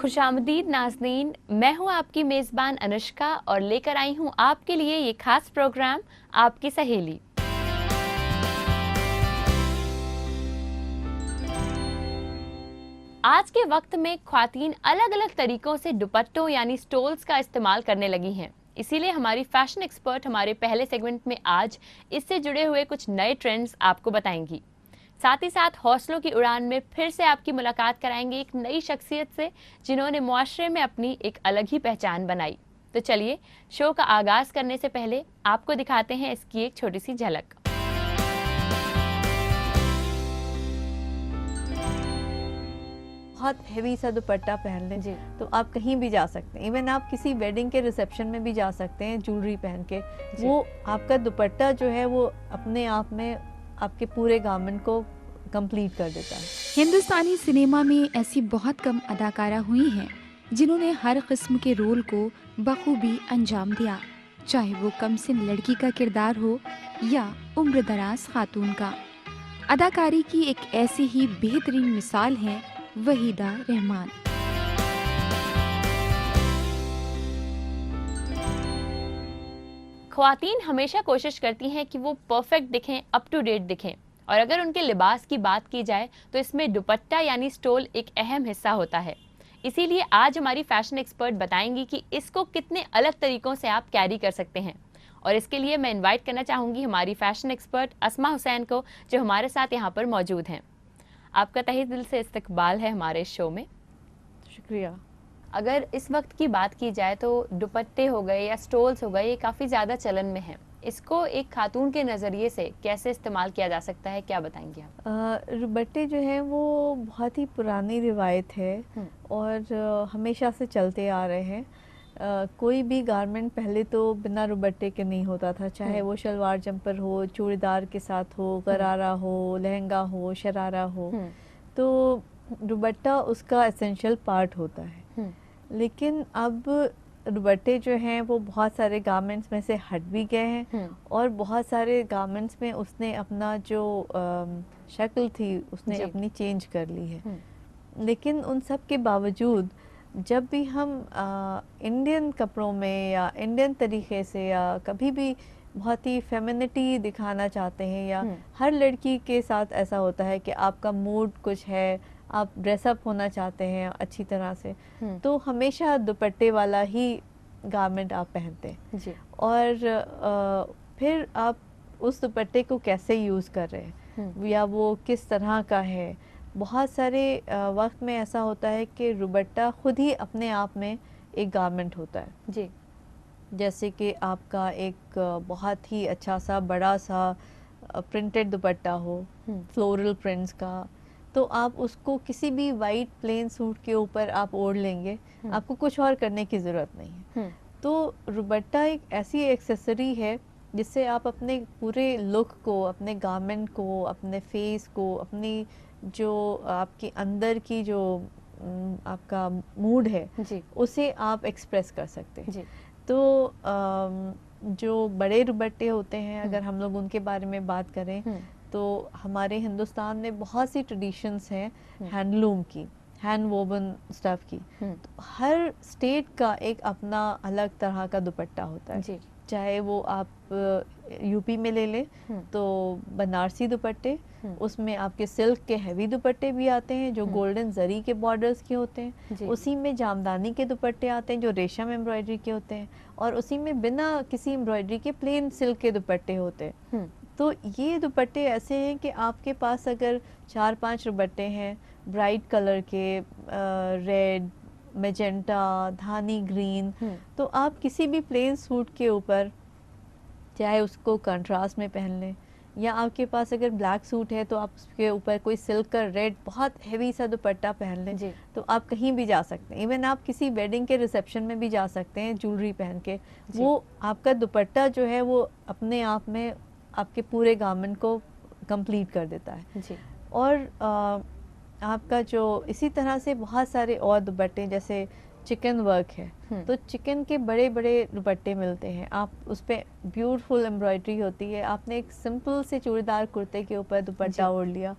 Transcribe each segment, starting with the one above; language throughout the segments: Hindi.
खुशामदीद नाज़रीन, मैं हूं आपकी मेज़बान अनुष्का और लेकर आई हूं आपके लिए ये खास प्रोग्राम आपकी सहेली। आज के वक्त में ख्वातीन अलग अलग तरीकों से दुपट्टों यानी स्टोल्स का इस्तेमाल करने लगी हैं। इसीलिए हमारी फैशन एक्सपर्ट हमारे पहले सेगमेंट में आज इससे जुड़े हुए कुछ नए ट्रेंड्स आपको बताएंगी। साथ ही साथ हौसलों की उड़ान में फिर से आपकी मुलाकात कराएंगे एक नई शख्सियत से जिन्होंने मुआशरे में अपनी एक अलग ही पहचान बनाई। तो चलिए शो का आगाज करने से पहले आपको दिखाते हैं इसकी एक छोटी सी झलक। बहुत हेवी सा दुपट्टा पहन लें जी। तो आप कहीं भी जा सकते हैं। इवन आप किसी वेडिंग के रिसेप्शन में भी जा सकते हैं ज्वेलरी पहन के। वो आपका दुपट्टा जो है वो अपने आप में आपके पूरे गारमेंट को कंप्लीट कर देता है। हिंदुस्तानी सिनेमा में ऐसी बहुत कम अदाकारा हुई हैं जिन्होंने हर किस्म के रोल को बखूबी अंजाम दिया, चाहे वो कमसिन लड़की का किरदार हो या उम्र दराज खातून का। अदाकारी की एक ऐसी ही बेहतरीन मिसाल है वहीदा रहमान। ख्वातीन हमेशा कोशिश करती हैं कि वो परफेक्ट दिखें, अप टू डेट दिखें, और अगर उनके लिबास की बात की जाए तो इसमें दुपट्टा यानी स्टोल एक अहम हिस्सा होता है। इसीलिए आज हमारी फैशन एक्सपर्ट बताएंगी कि इसको कितने अलग तरीकों से आप कैरी कर सकते हैं। और इसके लिए मैं इनवाइट करना चाहूँगी हमारी फैशन एक्सपर्ट अस्मा हुसैन को, जो हमारे साथ यहाँ पर मौजूद हैं। आपका तहे दिल से इस्तकबाल है हमारे शो में। शुक्रिया। अगर इस वक्त की बात की जाए तो दुपट्टे हो गए या स्टोल्स हो गए, ये काफ़ी ज़्यादा चलन में हैं। इसको एक खातून के नज़रिए से कैसे इस्तेमाल किया जा सकता है, क्या बताएंगे आप? दुपट्टे जो हैं वो बहुत ही पुरानी रिवायत है और हमेशा से चलते आ रहे हैं। कोई भी गारमेंट पहले तो बिना दुपट्टे के नहीं होता था, चाहे वो शलवार जंपर हो, चूड़ीदार के साथ हो, गरारा हो, लहंगा हो, शरारा हो, तो दुपट्टा उसका एसेंशियल पार्ट होता है। लेकिन अब दुपट्टे जो हैं वो बहुत सारे गारमेंट्स में से हट भी गए हैं और बहुत सारे गारमेंट्स में उसने अपना जो शक्ल थी उसने अपनी चेंज कर ली है। लेकिन उन सब के बावजूद जब भी हम इंडियन कपड़ों में या इंडियन तरीके से या कभी भी बहुत ही फेमिनिटी दिखाना चाहते हैं, या हर लड़की के साथ ऐसा होता है कि आपका मूड कुछ है, आप ड्रेसअप होना चाहते हैं अच्छी तरह से, तो हमेशा दुपट्टे वाला ही गारमेंट आप पहनते हैं जी। और फिर आप उस दुपट्टे को कैसे यूज़ कर रहे हैं या वो किस तरह का है। बहुत सारे वक्त में ऐसा होता है कि दुपट्टा खुद ही अपने आप में एक गारमेंट होता है। जी। जैसे कि आपका एक बहुत ही अच्छा सा बड़ा सा प्रिंटेड दुपट्टा हो, फ्लोरल प्रिंट्स का, तो आप उसको किसी भी वाइट प्लेन सूट के ऊपर आप ओढ़ लेंगे, आपको कुछ और करने की ज़रूरत नहीं है। तो दुपट्टा एक ऐसी एक्सेसरी है जिससे आप अपने पूरे लुक को, अपने गारमेंट को, अपने फेस को, अपनी जो आपके अंदर की जो आपका मूड है उसे आप एक्सप्रेस कर सकते हैं। तो जो बड़े दुपट्टे होते हैं, अगर हम लोग उनके बारे में बात करें तो हमारे हिंदुस्तान में बहुत सी ट्रेडिशंस हैं हैंडलूम की, हैंड वोवन स्टफ की। तो हर स्टेट का एक अपना अलग तरह का दुपट्टा होता है। चाहे वो आप यूपी में ले लें तो बनारसी दुपट्टे, उसमें आपके सिल्क के हैवी दुपट्टे भी आते हैं जो गोल्डन जरी के बॉर्डर्स के होते हैं। उसी में जामदानी के दुपट्टे आते हैं जो रेशम एम्ब्रॉयडरी के होते हैं, और उसी में बिना किसी एम्ब्रॉयडरी के प्लेन सिल्क के दुपट्टे होते हैं। तो ये दुपट्टे ऐसे हैं कि आपके पास अगर 4-5 दुपट्टे हैं ब्राइट कलर के, रेड, मैजेंटा, धानी ग्रीन, तो आप किसी भी प्लेन सूट के ऊपर चाहे उसको कंट्रास्ट में पहन लें, या आपके पास अगर ब्लैक सूट है तो आप उसके ऊपर कोई सिल्क का रेड बहुत हेवी सा दुपट्टा पहन लें, तो आप कहीं भी जा सकते हैं। इवन आप किसी वेडिंग के रिसेप्शन में भी जा सकते हैं ज्वेलरी पहन के। वो आपका दुपट्टा जो है वो अपने आप में आपके पूरे गारमेंट को कंप्लीट कर देता है। और आपका जो इसी तरह से बहुत सारे और दुपट्टे, जैसे चिकन वर्क है तो चिकन के बड़े बड़े दुपट्टे मिलते हैं, आप उस पर ब्यूटीफुल एम्ब्रॉयडरी होती है। आपने एक सिंपल से चूड़ीदार कुर्ते के ऊपर दुपट्टा ओढ़ लिया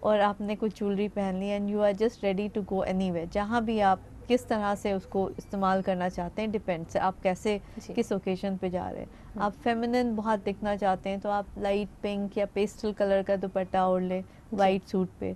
और आपने कुछ ज्वेलरी पहन ली and you are just ready to go anywhere, जहाँ भी आप किस तरह से उसको इस्तेमाल करना चाहते हैं, डिपेंड से आप कैसे जी। किस ओकेजन पे जा रहे हैं। आप फेमिनिन बहुत दिखना चाहते हैं तो आप लाइट पिंक या पेस्टल कलर का दुपट्टा ओढ़ लें वाइट सूट पे।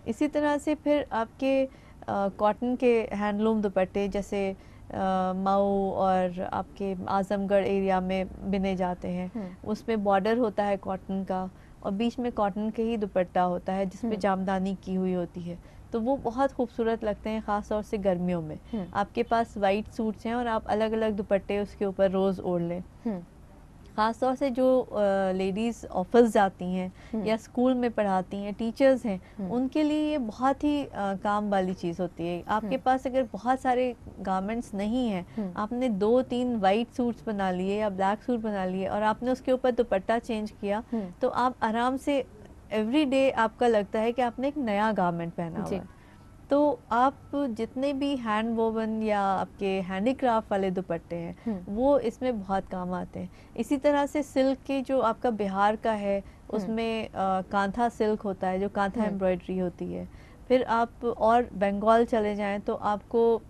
इसी तरह से फिर आपके कॉटन के हैंडलूम दुपट्टे जैसे मऊ और आपके आजमगढ़ एरिया में बिने जाते हैं, उसमें बॉर्डर होता है कॉटन का और बीच में कॉटन के ही दुपट्टा होता है जिसपे जामदानी की हुई होती है, तो वो बहुत खूबसूरत लगते हैं ख़ास तौर से गर्मियों में। आपके पास वाइट सूट्स हैं और आप अलग अलग दुपट्टे उसके ऊपर रोज़ ओढ़ लें। ख़ास तौर से जो लेडीज़ ऑफिस जाती हैं या स्कूल में पढ़ाती हैं, टीचर्स हैं, उनके लिए ये बहुत ही काम वाली चीज़ होती है। आपके पास अगर बहुत सारे गारमेंट्स नहीं हैं, आपने 2-3 वाइट सूट्स बना लिए या ब्लैक सूट बना लिए और आपने उसके ऊपर दुपट्टा चेंज किया, तो आप आराम से एवरी डे आपका लगता है कि आपने एक नया गारमेंट पहना हुआ है। तो आप जितने भी हैंड वोवन या आपके हैंडीक्राफ्ट वाले दुपट्टे हैं वो इसमें बहुत काम आते हैं। इसी तरह से सिल्क के जो आपका बिहार का है उसमें कांथा सिल्क होता है, जो कांथा एम्ब्रॉयडरी होती है। फिर आप और बंगाल चले जाएं तो आपको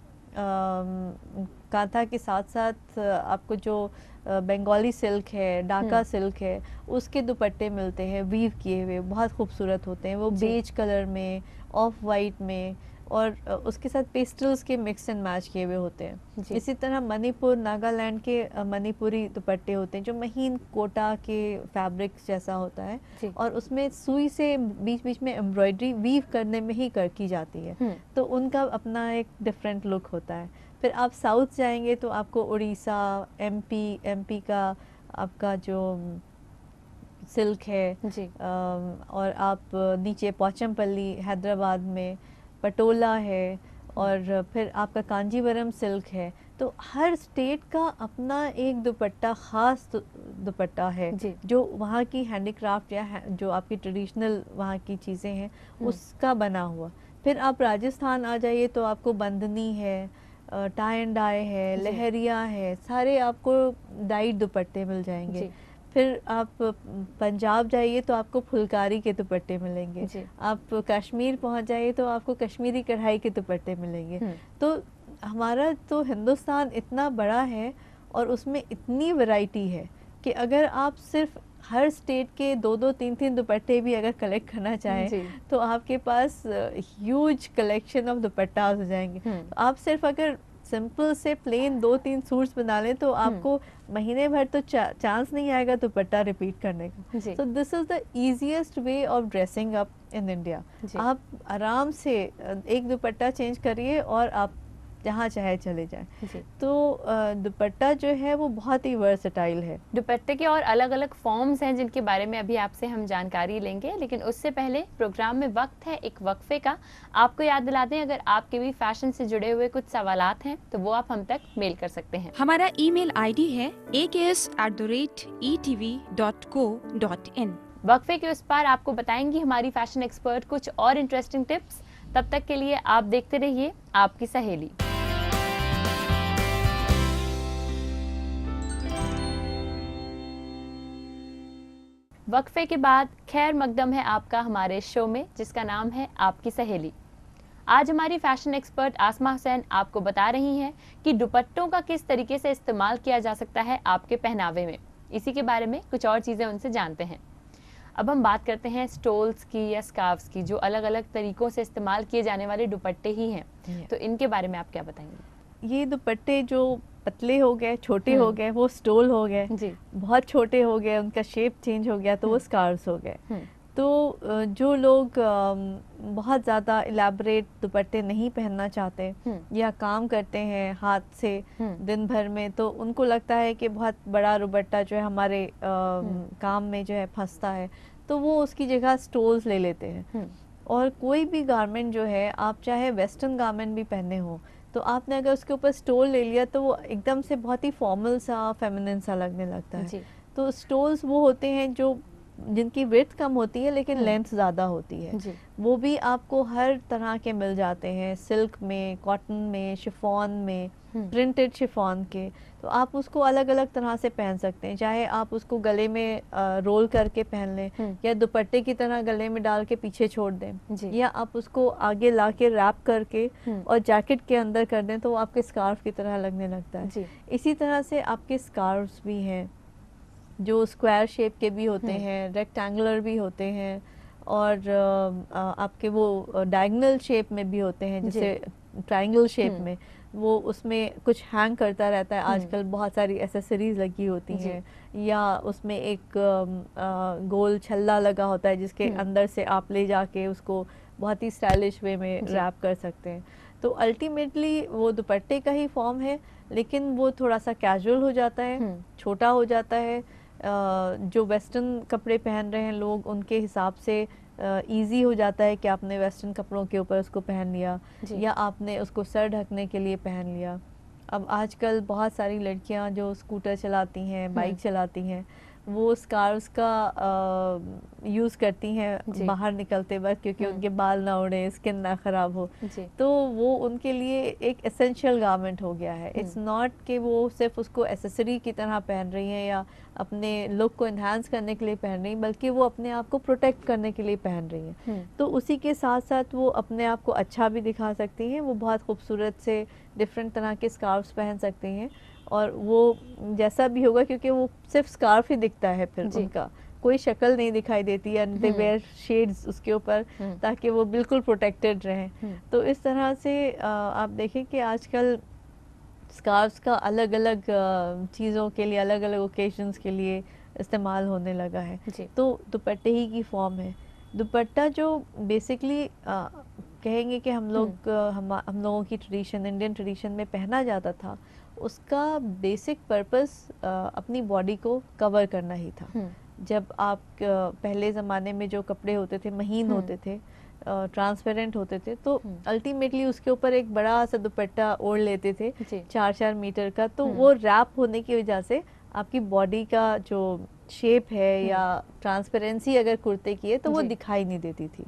कांथा के साथ साथ आपको जो बंगाली सिल्क है, ढाका सिल्क है, उसके दुपट्टे मिलते हैं वीव किए हुए, बहुत खूबसूरत होते हैं वो, बेज कलर में, ऑफ वाइट में, और उसके साथ पेस्टल्स के मिक्स एंड मैच किए हुए होते हैं। इसी तरह मणिपुर, नागालैंड के मणिपुरी दुपट्टे होते हैं जो महीन कोटा के फैब्रिक जैसा होता है और उसमें सुई से बीच बीच में एम्ब्रॉयडरी वीव करने में ही की जाती है, तो उनका अपना एक डिफरेंट लुक होता है। फिर आप साउथ जाएंगे तो आपको उड़ीसा, एमपी का आपका जो सिल्क है और आप नीचे पोचमपल्ली हैदराबाद में पटोला है और फिर आपका कांजीवरम सिल्क है। तो हर स्टेट का अपना एक दुपट्टा, ख़ास दुपट्टा है जो वहाँ की हैंडीक्राफ्ट या जो आपकी ट्रेडिशनल वहाँ की चीज़ें हैं उसका बना हुआ। फिर आप राजस्थान आ जाइए तो आपको बंदनी है, टाई एंड डाई है, लहरिया है, सारे आपको डाइड दुपट्टे मिल जाएंगे। फिर आप पंजाब जाइए तो आपको फुलकारी के दुपट्टे मिलेंगे। आप कश्मीर पहुंच जाइए तो आपको कश्मीरी कढ़ाई के दुपट्टे मिलेंगे। तो हमारा तो हिंदुस्तान इतना बड़ा है और उसमें इतनी वैरायटी है कि अगर आप सिर्फ हर स्टेट के 2-2, 3-3 दुपट्टे भी अगर कलेक्ट करना चाहें तो आपके पास ह्यूज कलेक्शन ऑफ दुपट्टास हो जाएंगे। तो आप सिर्फ अगर सिंपल से प्लेन 2-3 सूट्स बना लें तो आपको महीने भर तो चांस नहीं आएगा दुपट्टा रिपीट करने का। So this is the easiest way of dressing up in India. आप आराम से एक दुपट्टा चेंज करिए और आप जहाँ चाहे चले जाएं। तो दुपट्टा जो है वो बहुत ही वर्सेटाइल है। दुपट्टे के और अलग अलग फॉर्म्स हैं जिनके बारे में अभी आपसे हम जानकारी लेंगे, लेकिन उससे पहले प्रोग्राम में वक्त है एक वक्फे का। आपको याद दिला दें, अगर आपके भी फैशन से जुड़े हुए कुछ सवालात हैं तो वो आप हम तक मेल कर सकते हैं। हमारा ईमेल आईडी है aks@etv.co.in। वक्फे के उस पार आपको बताएंगी हमारी फैशन एक्सपर्ट कुछ और इंटरेस्टिंग टिप्स। तब तक के लिए आप देखते रहिए आपकी सहेली। वक्फे के बाद खैर मकदम है आपका हमारे शो में, जिसका नाम है आपकी सहेली। आज हमारी फैशन एक्सपर्ट आसमा हुसैन आपको बता रही हैं कि दुपट्टों का किस तरीके से इस्तेमाल किया जा सकता है आपके पहनावे में। इसी के बारे में कुछ और चीज़ें उनसे जानते हैं। अब हम बात करते हैं स्टोल्स की या स्कार्फ्स की, जो अलग अलग तरीकों से इस्तेमाल किए जाने वाले दुपट्टे ही हैं। तो इनके बारे में आप क्या बताएंगे? ये दुपट्टे जो पतले हो गए, छोटे हो गए, वो स्टोल हो गए। बहुत छोटे हो गए, उनका शेप चेंज हो गया तो वो स्कार्फ्स हो गए। तो जो लोग बहुत ज़्यादा इलेबरेट दुपट्टे नहीं पहनना चाहते या काम करते हैं हाथ से दिन भर में, तो उनको लगता है कि बहुत बड़ा दुपट्टा जो है हमारे काम में जो है फंसता है, तो वो उसकी जगह स्टोल्स ले लेते हैं। और कोई भी गारमेंट जो है, आप चाहे वेस्टर्न गारमेंट भी पहने हो, तो आपने अगर उसके ऊपर स्टोल ले लिया तो वो एकदम से बहुत ही फॉर्मल सा, फेमिनिन सा लगने लगता है। तो स्टोल्स वो होते हैं जो जिनकी विड्थ कम होती है लेकिन लेंथ ज़्यादा होती है। वो भी आपको हर तरह के मिल जाते हैं, सिल्क में, कॉटन में, शिफॉन में, प्रिंटेड शिफॉन के, तो आप उसको अलग अलग तरह से पहन सकते हैं। चाहे आप उसको गले में रोल करके पहन लें, या दुपट्टे की तरह गले में डाल के पीछे छोड़ दें, या आप उसको आगे ला के रैप करके और जैकेट के अंदर कर दें, तो वो आपके स्कार्फ की तरह लगने लगता है। इसी तरह से आपके स्कार्फ्स भी हैं जो स्क्वायर शेप के भी होते हैं, रेक्टेंगुलर भी होते हैं, और आपके वो डायगोनल शेप में भी होते हैं, जैसे ट्रायंगल शेप में, वो उसमें कुछ हैंग करता रहता है। आजकल बहुत सारी एसेसरीज लगी होती हैं, या उसमें एक गोल छल्ला लगा होता है जिसके अंदर से आप ले जाके उसको बहुत ही स्टाइलिश वे में रैप कर सकते हैं। तो अल्टीमेटली वो दुपट्टे का ही फॉर्म है, लेकिन वो थोड़ा सा कैजुअल हो जाता है, छोटा हो जाता है। जो वेस्टर्न कपड़े पहन रहे हैं लोग, उनके हिसाब से इजी हो जाता है कि आपने वेस्टर्न कपड़ों के ऊपर उसको पहन लिया, या आपने उसको सर ढकने के लिए पहन लिया। अब आजकल बहुत सारी लड़कियां जो स्कूटर चलाती हैं, बाइक चलाती हैं, वो स्कार्फ्स का यूज़ करती हैं बाहर निकलते वक्त, क्योंकि उनके बाल ना उड़े, स्किन ना ख़राब हो। तो वो उनके लिए एक एसेंशियल गारमेंट हो गया है। इट्स नॉट कि वो सिर्फ उसको एसेसरी की तरह पहन रही हैं या अपने लुक को इन्हांस करने के लिए पहन रही हैं, बल्कि वो अपने आप को प्रोटेक्ट करने के लिए पहन रही हैं। तो उसी के साथ साथ वो अपने आप को अच्छा भी दिखा सकती हैं। वो बहुत खूबसूरत से डिफरेंट तरह के स्कार्फ्स पहन सकती हैं, और वो जैसा भी होगा, क्योंकि वो सिर्फ स्कार्फ ही दिखता है, फिर उनका कोई शक्ल नहीं दिखाई देती, एंड दे वेयर शेड्स उसके ऊपर, ताकि वो बिल्कुल प्रोटेक्टेड रहें। तो इस तरह से आप देखें कि आजकल स्कार्फ्स का अलग अलग चीज़ों के लिए, अलग अलग ओकेजन्स के लिए इस्तेमाल होने लगा है। तो दुपट्टे ही की फॉर्म है। दुपट्टा जो बेसिकली कहेंगे कि हम लोगों की ट्रेडिशन, इंडियन ट्रेडिशन में पहना जाता था, उसका बेसिक पर्पस अपनी बॉडी को कवर करना ही था। जब आप पहले ज़माने में जो कपड़े होते थे महीन होते थे, ट्रांसपेरेंट होते थे, तो अल्टीमेटली उसके ऊपर एक बड़ा सा दुपट्टा ओढ़ लेते थे 4-4 मीटर का। तो वो रैप होने की वजह से आपकी बॉडी का जो शेप है या ट्रांसपेरेंसी अगर कुर्ते की है तो वो दिखाई नहीं देती थी।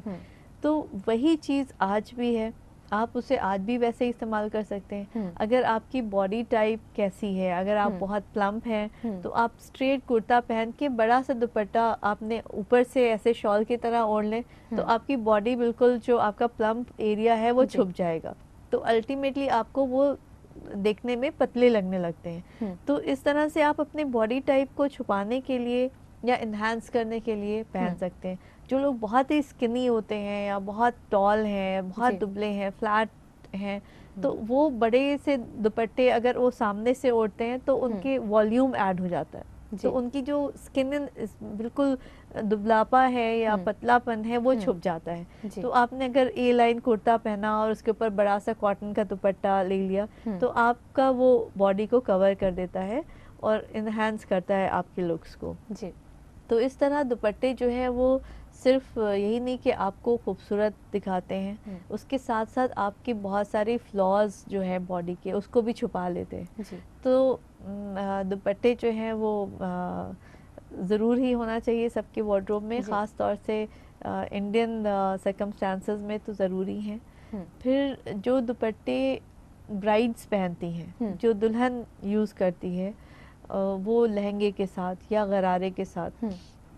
तो वही चीज़ आज भी है, आप उसे आज भी वैसे ही इस्तेमाल कर सकते हैं। अगर आपकी बॉडी टाइप कैसी है, अगर आप बहुत प्लम्प हैं, तो आप स्ट्रेट कुर्ता पहन के बड़ा सा दुपट्टा आपने ऊपर से ऐसे शॉल की तरह ओढ़ लें, तो आपकी बॉडी बिल्कुल जो आपका प्लम्प एरिया है वो छुप जाएगा। तो अल्टीमेटली आपको वो देखने में पतले लगने लगते हैं। तो इस तरह से आप अपने बॉडी टाइप को छुपाने के लिए या इन्हांस करने के लिए पहन सकते हैं। जो लोग बहुत ही स्किनी होते हैं या बहुत टॉल हैं, बहुत दुबले हैं, फ्लैट हैं, तो वो बड़े से दुपट्टे अगर वो सामने से ओढ़ते हैं तो उनके वॉल्यूम ऐड हो जाता है। तो उनकी जो स्किन बिल्कुल दुबलापा है या पतलापन है वो छुप जाता है। तो आपने अगर ए लाइन कुर्ता पहना और उसके ऊपर बड़ा सा कॉटन का दुपट्टा ले लिया, तो आपका वो बॉडी को कवर कर देता है और इन्हांस करता है आपके लुक्स को। तो इस तरह दुपट्टे जो है वो सिर्फ यही नहीं कि आपको खूबसूरत दिखाते हैं, उसके साथ साथ आपके बहुत सारे फ्लॉज जो है बॉडी के उसको भी छुपा लेते हैं। तो दुपट्टे जो हैं वो ज़रूर ही होना चाहिए सबके वार्डरोब में, ख़ास तौर से इंडियन सर्कमस्टांसेस में तो ज़रूरी हैं। फिर जो दुपट्टे ब्राइड्स पहनती हैं, जो दुल्हन यूज़ करती है वो लहंगे के साथ या गरारे के साथ,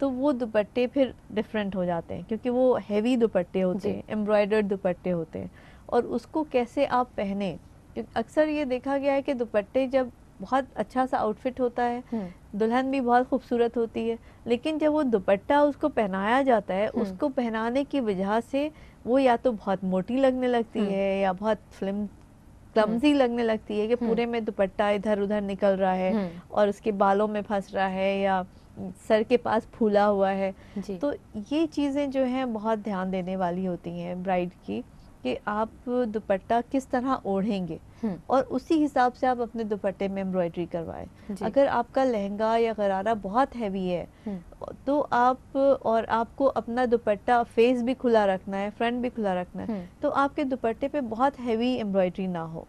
तो वो दुपट्टे फिर डिफरेंट हो जाते हैं, क्योंकि वो हैवी दुपट्टे होते हैं, एम्ब्रॉयडर्ड दुपट्टे होते हैं। और उसको कैसे आप पहने, अक्सर ये देखा गया है कि दुपट्टे जब बहुत अच्छा सा आउटफिट होता है, दुल्हन भी बहुत खूबसूरत होती है, लेकिन जब वो दुपट्टा उसको पहनाया जाता है, उसको पहनाने की वजह से वो या तो बहुत मोटी लगने लगती है या बहुत क्लमजी लगने लगती है कि पूरे में दुपट्टा इधर उधर निकल रहा है और उसके बालों में फंस रहा है या सर के पास फूला हुआ है। तो ये चीज़ें जो हैं बहुत ध्यान देने वाली होती हैं ब्राइड की, कि आप दुपट्टा किस तरह ओढ़ेंगे और उसी हिसाब से आप अपने दुपट्टे में एम्ब्रॉयडरी करवाएं। अगर आपका लहंगा या गरारा बहुत हैवी है तो आपको अपना दुपट्टा फेस भी खुला रखना है, फ्रंट भी खुला रखना है, तो आपके दुपट्टे पे बहुत हैवी एम्ब्रॉयडरी ना हो,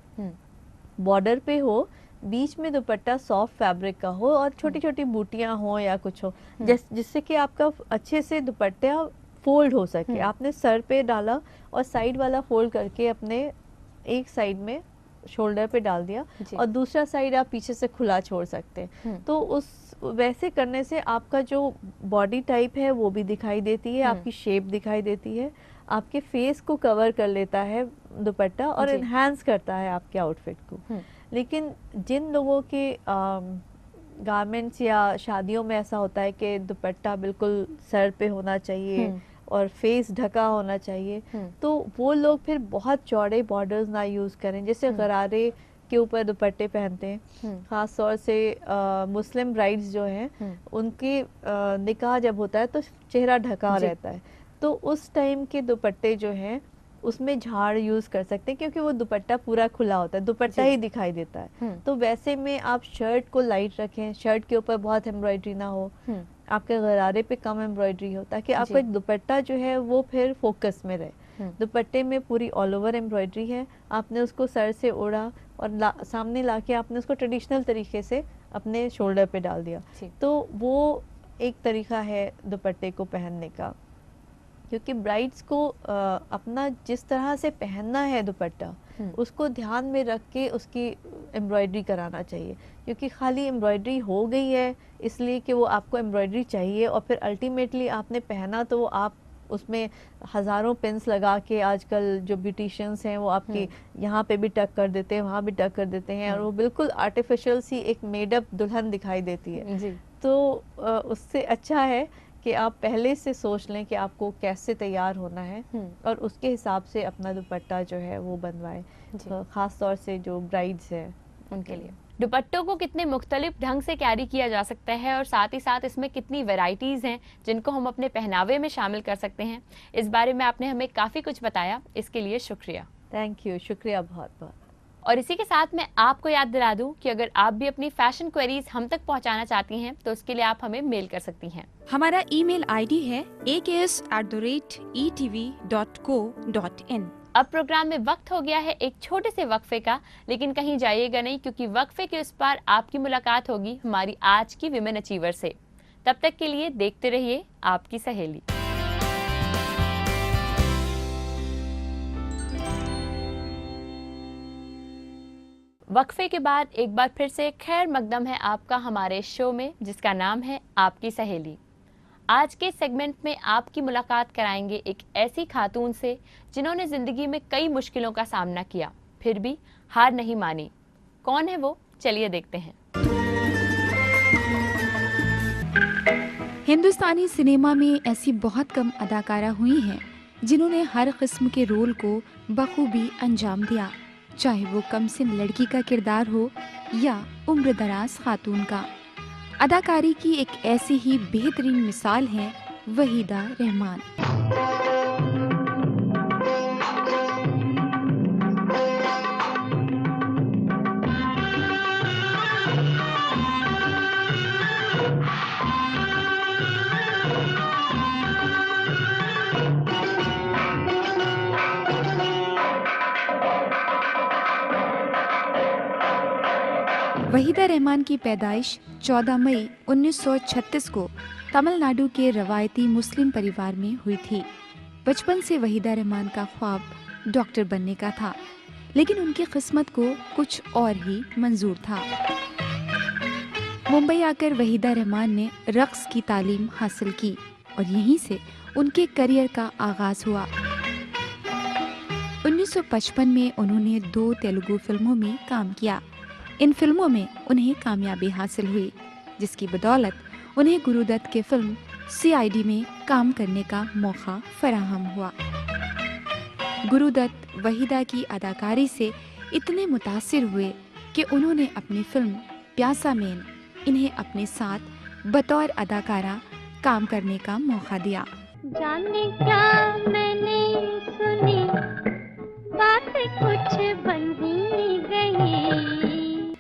बॉर्डर पे हो, बीच में दुपट्टा सॉफ्ट फैब्रिक का हो और छोटी छोटी बूटियां हो या कुछ हो, जिससे कि आपका अच्छे से दुपट्टा फोल्ड हो सके। आपने सर पे डाला और साइड वाला फोल्ड करके अपने एक साइड में शोल्डर पे डाल दिया जी। और दूसरा साइड आप पीछे से खुला छोड़ सकते हैं। तो उस वैसे करने से आपका जो बॉडी टाइप है वो भी दिखाई देती है, आपकी शेप दिखाई देती है, आपके फेस को कवर कर लेता है दुपट्टा और जी। इन्हांस करता है आपके आउटफिट को। लेकिन जिन लोगों के गारमेंट्स या शादियों में ऐसा होता है कि दुपट्टा बिल्कुल सर पे होना चाहिए और फेस ढका होना चाहिए, तो वो लोग फिर बहुत चौड़े बॉर्डर्स ना यूज़ करें। जैसे गरारे के ऊपर दुपट्टे पहनते हैं, ख़ास तौर से मुस्लिम ब्राइड्स जो हैं उनके निकाह जब होता है तो चेहरा ढका रहता है, तो उस टाइम के दुपट्टे जो हैं उसमें झाड़ यूज़ कर सकते हैं क्योंकि वो दुपट्टा पूरा खुला होता है, दुपट्टा ही दिखाई देता है। तो वैसे में आप शर्ट को लाइट रखें, शर्ट के ऊपर बहुत एम्ब्रॉयडरी ना हो, आपके गरारे पे कम एम्ब्रॉयडरी हो, ताकि आपका दुपट्टा जो है वो फिर फोकस में रहे। दुपट्टे में पूरी ऑल ओवर एम्ब्रॉयडरी है, आपने उसको सर से ओढ़ा और सामने लाके आपने उसको ट्रेडिशनल तरीके से अपने शोल्डर पे डाल दिया, तो वो एक तरीका है दुपट्टे को पहनने का। क्योंकि ब्राइड्स को अपना जिस तरह से पहनना है दुपट्टा, उसको ध्यान में रख के उसकी एम्ब्रॉयडरी कराना चाहिए। क्योंकि खाली एम्ब्रॉयडरी हो गई है इसलिए कि वो आपको एम्ब्रॉयडरी चाहिए और फिर अल्टीमेटली आपने पहना तो वो आप उसमें हज़ारों पिन्स लगा के, आजकल जो ब्यूटिशियंस हैं वो आपके यहाँ पे भी टक कर देते हैं, वहाँ भी टक कर देते हैं और वो बिल्कुल आर्टिफिशियल सी एक मेडअप दुल्हन दिखाई देती है जी। तो उससे अच्छा है कि आप पहले से सोच लें कि आपको कैसे तैयार होना है और उसके हिसाब से अपना दुपट्टा जो है वो बनवाएं, ख़ास तौर से जो ब्राइड्स हैं उनके लिए। दुपट्टों को कितने मुख्तलिफ ढंग से कैरी किया जा सकता है और साथ ही साथ इसमें कितनी वैरायटीज़ हैं जिनको हम अपने पहनावे में शामिल कर सकते हैं, इस बारे में आपने हमें काफ़ी कुछ बताया, इसके लिए शुक्रिया। थैंक यू, शुक्रिया बहुत बहुत। और इसी के साथ मैं आपको याद दिला दूं कि अगर आप भी अपनी फैशन क्वेरीज हम तक पहुंचाना चाहती हैं तो उसके लिए आप हमें मेल कर सकती हैं। हमारा ईमेल आईडी है aks@etv.co.in। अब प्रोग्राम में वक्त हो गया है एक छोटे से वक्फे का, लेकिन कहीं जाइएगा नहीं क्योंकि वक्फे के उस पार आपकी मुलाकात होगी हमारी आज की विमेन अचीवर से। तब तक के लिए देखते रहिए आपकी सहेली। वक्फे के बाद एक बार फिर से खैर मकदम है आपका हमारे शो में, जिसका नाम है आपकी सहेली। आज के सेगमेंट में आपकी मुलाकात कराएंगे एक ऐसी खातून से जिन्होंने जिंदगी में कई मुश्किलों का सामना किया, फिर भी हार नहीं मानी। कौन है वो, चलिए देखते हैं। हिंदुस्तानी सिनेमा में ऐसी बहुत कम अदाकारा हुई हैं जिन्होंने हर किस्म के रोल को बखूबी अंजाम दिया, चाहे वो कमसिन लड़की का किरदार हो या उम्रदराज खातून का। अदाकारी की एक ऐसी ही बेहतरीन मिसाल है वहीदा रहमान। वहीदा रहमान की पैदाइश 14 मई 1936 को तमिलनाडु के रवायती मुस्लिम परिवार में हुई थी। बचपन से वहीदा रहमान का ख्वाब डॉक्टर बनने का था, लेकिन उनकी किस्मत को कुछ और ही मंजूर था। मुंबई आकर वहीदा रहमान ने रक्स की तालीम हासिल की और यहीं से उनके करियर का आगाज हुआ। 1955 में उन्होंने 2 तेलुगु फिल्मों में काम किया। इन फिल्मों में उन्हें कामयाबी हासिल हुई, जिसकी बदौलत उन्हें गुरुदत्त के फिल्म CID में काम करने का मौका फराहम हुआ। गुरुदत्त वहीदा की अदाकारी से इतने मुतासिर हुए कि उन्होंने अपनी फिल्म प्यासा में इन्हें अपने साथ बतौर अदाकारा काम करने का मौका दिया। जाने क्या मैंने सुनी, बात कुछ बन ही गई।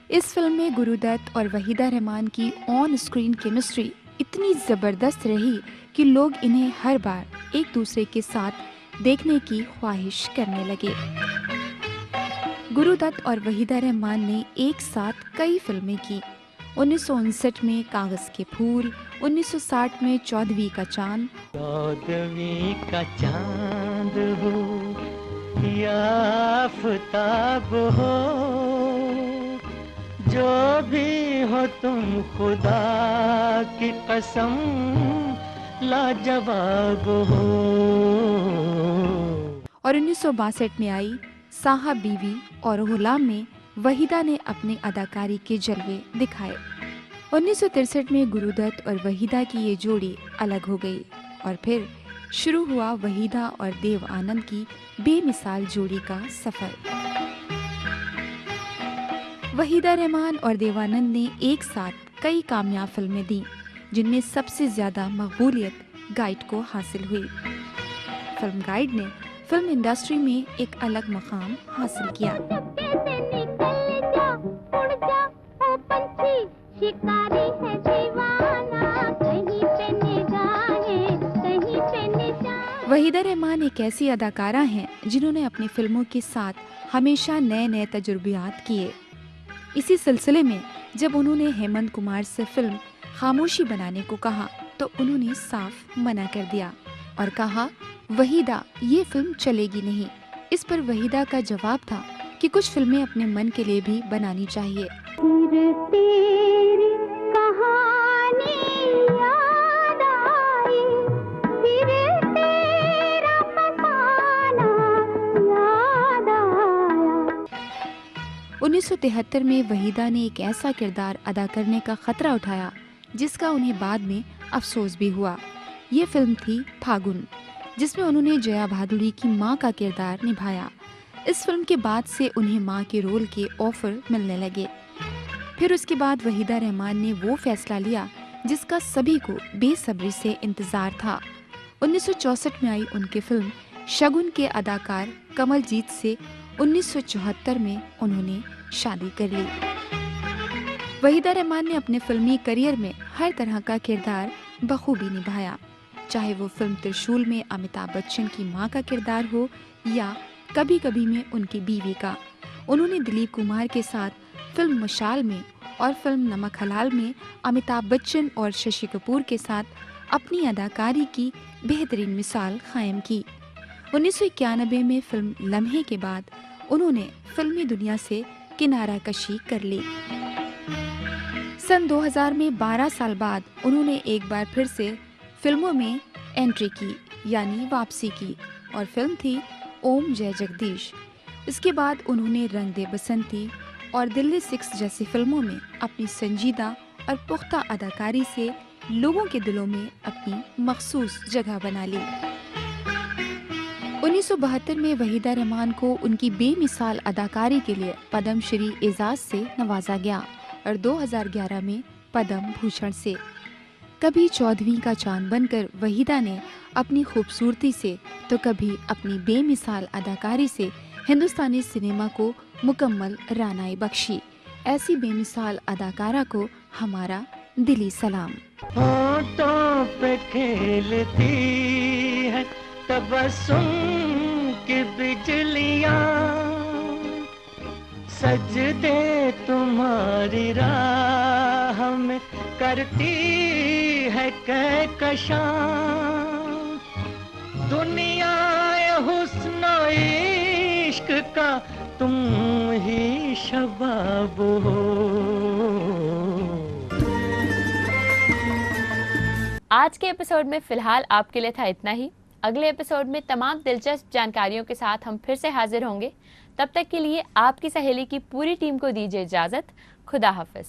इस फिल्म में गुरुदत्त और वहीदा रहमान की ऑन स्क्रीन केमिस्ट्री इतनी जबरदस्त रही कि लोग इन्हें हर बार एक दूसरे के साथ देखने की ख्वाहिश करने लगे। गुरुदत्त और वहीदा रहमान ने एक साथ कई फिल्में की। 1959 में कागज के फूल, 1960 में चौदहवीं का चांद, चौदहवीं का चांद हो या आफताब हो, जो भी हो तुम खुदा की कसम लाजवाब हो। और 1962 में आई साहब बीवी और गुलाम में वहीदा ने अपने अदाकारी के जलवे दिखाए। 1963 में गुरुदत्त और वहीदा की ये जोड़ी अलग हो गई और फिर शुरू हुआ वहीदा और देव आनंद की बेमिसाल जोड़ी का सफर। वहीदा रहमान और देव आनंद ने एक साथ कई कामयाब फिल्में दी, जिनमें सबसे ज्यादा मकबूलियत गाइड को हासिल हुई। फिल्म गाइड ने फिल्म इंडस्ट्री में एक अलग मकाम हासिल किया। वहीदा रहमान एक ऐसी अदाकारा हैं जिन्होंने अपनी फिल्मों के साथ हमेशा नए नए तजुर्बियात किए। इसी सिलसिले में जब उन्होंने हेमंत कुमार से फिल्म खामोशी बनाने को कहा तो उन्होंने साफ मना कर दिया और कहा वहीदा ये फिल्म चलेगी नहीं। इस पर वहीदा का जवाब था कि कुछ फिल्में अपने मन के लिए भी बनानी चाहिए। याद आई, फिर तेरा फसाना याद आया। 1973 में वहीदा ने एक ऐसा किरदार अदा करने का खतरा उठाया जिसका उन्हें बाद में अफसोस भी हुआ। ये फिल्म थी फागुन, जिसमें उन्होंने जया भादुड़ी की मां का किरदार निभाया। इस फिल्म के बाद से उन्हें मां के रोल के ऑफर मिलने लगे। फिर उसके बाद वहीदा रहमान ने वो फैसला लिया जिसका सभी को बेसब्री से इंतजार था। 1964 में आई उनकी फिल्म शगुन के अदाकार कमलजीत से 1974 में उन्होंने शादी कर ली। वहीदा रहमान ने अपने फिल्मी करियर में हर तरह का किरदार बखूबी निभाया, चाहे वो फिल्म त्रिशूल में अमिताभ बच्चन की मां का किरदार हो या कभी कभी में उनकी बीवी का। उन्होंने दिलीप कुमार के साथ फिल्म मशाल में और फिल्म नमक हलाल में अमिताभ बच्चन और शशि कपूर के साथ अपनी अदाकारी की बेहतरीन मिसाल कायम की। 1991 में फिल्म लम्हे के बाद उन्होंने फिल्मी दुनिया से किनारा कशी कर ली। सन 2000 में 12 साल बाद उन्होंने एक बार फिर से फिल्मों में एंट्री की, यानी वापसी की, और फिल्म थी ओम जय जगदीश। इसके बाद उन्होंने रंग दे बसंती और दिल्ली 6 जैसी फिल्मों में अपनी संजीदा और पुख्ता अदाकारी से लोगों के दिलों में अपनी मखसूस जगह बना ली। 1972 में वहीदा रहमान को उनकी बेमिसाल अदाकारी के लिए पद्म श्री एजाज से नवाजा गया और 2011 में पद्म भूषण से। कभी 14वीं का चांद बनकर वहीदा ने अपनी खूबसूरती से तो कभी अपनी बेमिसाल अदाकारी से हिंदुस्तानी सिनेमा को मुकम्मल रानाई बख्शी। ऐसी बेमिसाल अदाकारा को हमारा दिली सलाम। होठों पे खेलती है तबस्सुम की बिजलियां, सजदे तुम्हारी राह में करती है कहकशां। दुनिया हुस्न इश्क का तुम ही शबाब हो। आज के एपिसोड में फिलहाल आपके लिए था इतना ही। अगले एपिसोड में तमाम दिलचस्प जानकारियों के साथ हम फिर से हाजिर होंगे। तब तक के लिए आपकी सहेली की पूरी टीम को दीजिए इजाजत। खुदा हाफिज।